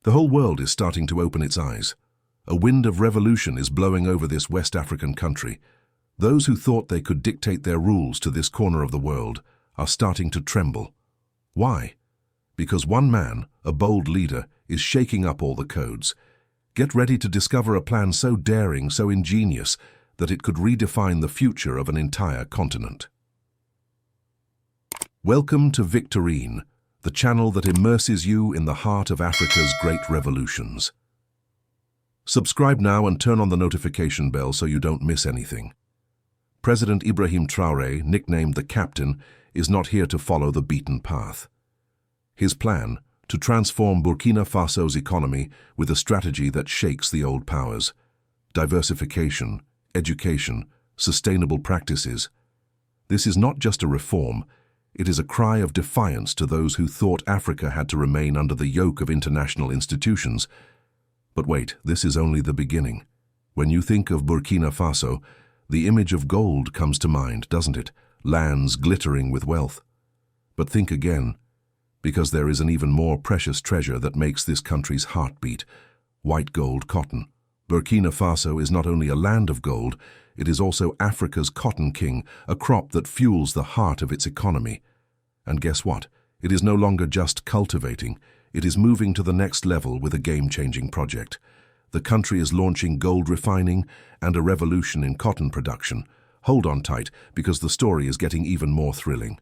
The whole world is starting to open its eyes. A wind of revolution is blowing over this West African country. Those who thought they could dictate their rules to this corner of the world are starting to tremble. Why? Because one man, a bold leader, is shaking up all the codes. Get ready to discover a plan so daring, so ingenious, that it could redefine the future of an entire continent. Welcome to Victorine, the channel that immerses you in the heart of Africa's great revolutions. Subscribe now and turn on the notification bell so you don't miss anything. President Ibrahim Traoré, nicknamed the Captain, is not here to follow the beaten path. His plan, to transform Burkina Faso's economy with a strategy that shakes the old powers. Diversification, education, sustainable practices. This is not just a reform, it is a cry of defiance to those who thought Africa had to remain under the yoke of international institutions. But wait, this is only the beginning. When you think of Burkina Faso, the image of gold comes to mind, doesn't it? Lands glittering with wealth. But think again, because there is an even more precious treasure that makes this country's heart beat: white gold cotton. Burkina Faso is not only a land of gold, it is also Africa's cotton king, a crop that fuels the heart of its economy. And guess what? It is no longer just cultivating, it is moving to the next level with a game-changing project. The country is launching gold refining and a revolution in cotton production. Hold on tight, because the story is getting even more thrilling.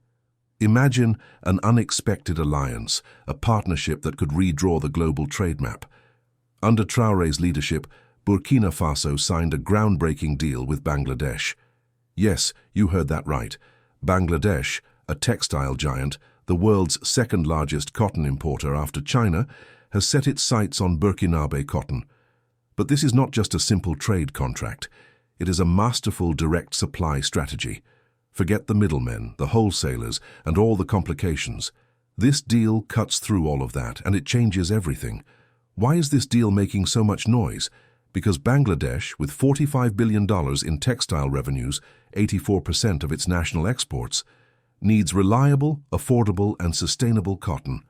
Imagine an unexpected alliance, a partnership that could redraw the global trade map. Under Traoré's leadership, Burkina Faso signed a groundbreaking deal with Bangladesh. Yes, you heard that right. Bangladesh, a textile giant, the world's second-largest cotton importer after China, has set its sights on Burkinabè cotton. But this is not just a simple trade contract. It is a masterful direct supply strategy. Forget the middlemen, the wholesalers, and all the complications. This deal cuts through all of that, and it changes everything. Why is this deal making so much noise? Because Bangladesh, with $45 billion in textile revenues, 84% of its national exports, needs reliable, affordable, and sustainable cotton.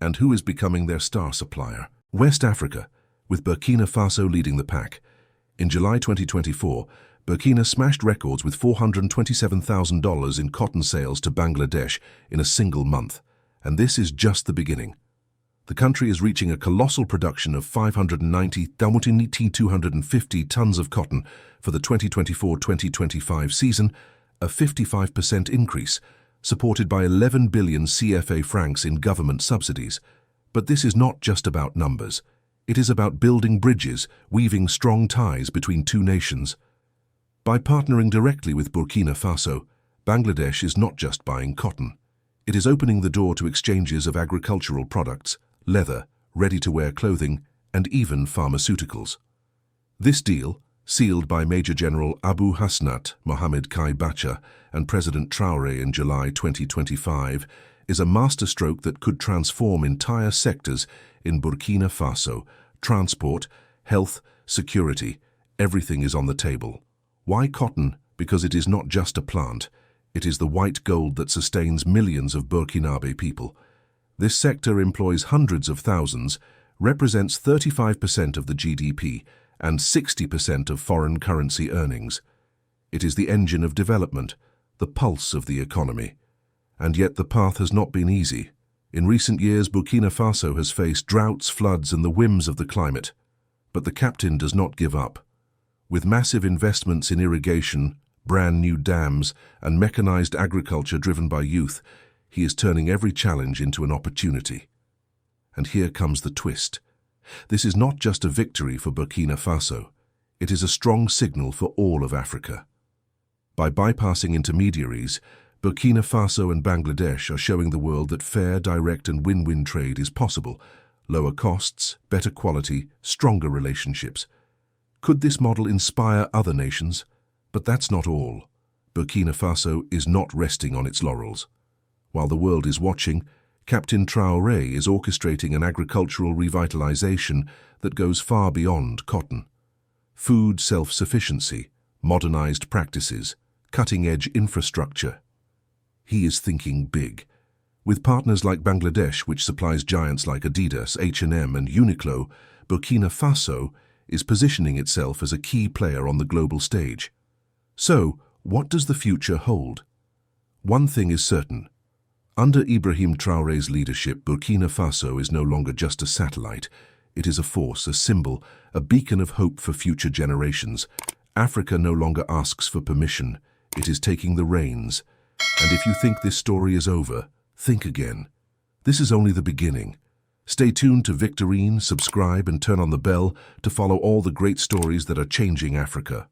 And who is becoming their star supplier? West Africa, with Burkina Faso leading the pack. In July 2024, Burkina smashed records with $427,000 in cotton sales to Bangladesh in a single month. And this is just the beginning. The country is reaching a colossal production of 590,250 tons of cotton for the 2024-2025 season, a 55% increase, supported by 11 billion CFA francs in government subsidies. But this is not just about numbers. It is about building bridges, weaving strong ties between two nations. By partnering directly with Burkina Faso, Bangladesh is not just buying cotton. It is opening the door to exchanges of agricultural products, leather, ready-to-wear clothing, and even pharmaceuticals. This deal, sealed by Major General Abu Hasnat Mohamed Kai Bacha and President Traoré in July 2025, is a masterstroke that could transform entire sectors in Burkina Faso. Transport, health, security, everything is on the table. Why cotton? Because it is not just a plant. It is the white gold that sustains millions of Burkinabè people. This sector employs hundreds of thousands, represents 35% of the GDP and 60% of foreign currency earnings. It is the engine of development, the pulse of the economy. And yet the path has not been easy. In recent years, Burkina Faso has faced droughts, floods, and the whims of the climate. But the captain does not give up. With massive investments in irrigation, brand new dams, and mechanized agriculture driven by youth, he is turning every challenge into an opportunity. And here comes the twist. This is not just a victory for Burkina Faso. It is a strong signal for all of Africa. By bypassing intermediaries, Burkina Faso and Bangladesh are showing the world that fair, direct, and win-win trade is possible. Lower costs, better quality, stronger relationships. Could this model inspire other nations? But that's not all. Burkina Faso is not resting on its laurels. While the world is watching, Captain Traoré is orchestrating an agricultural revitalization that goes far beyond cotton. Food self-sufficiency, modernized practices, cutting-edge infrastructure. He is thinking big. With partners like Bangladesh, which supplies giants like Adidas, H&M, and Uniqlo, Burkina Faso is positioning itself as a key player on the global stage. So, what does the future hold? One thing is certain. Under Ibrahim Traoré's leadership, Burkina Faso is no longer just a satellite. It is a force, a symbol, a beacon of hope for future generations. Africa no longer asks for permission. It is taking the reins. And if you think this story is over, think again. This is only the beginning. Stay tuned to Victorine, subscribe and turn on the bell to follow all the great stories that are changing Africa.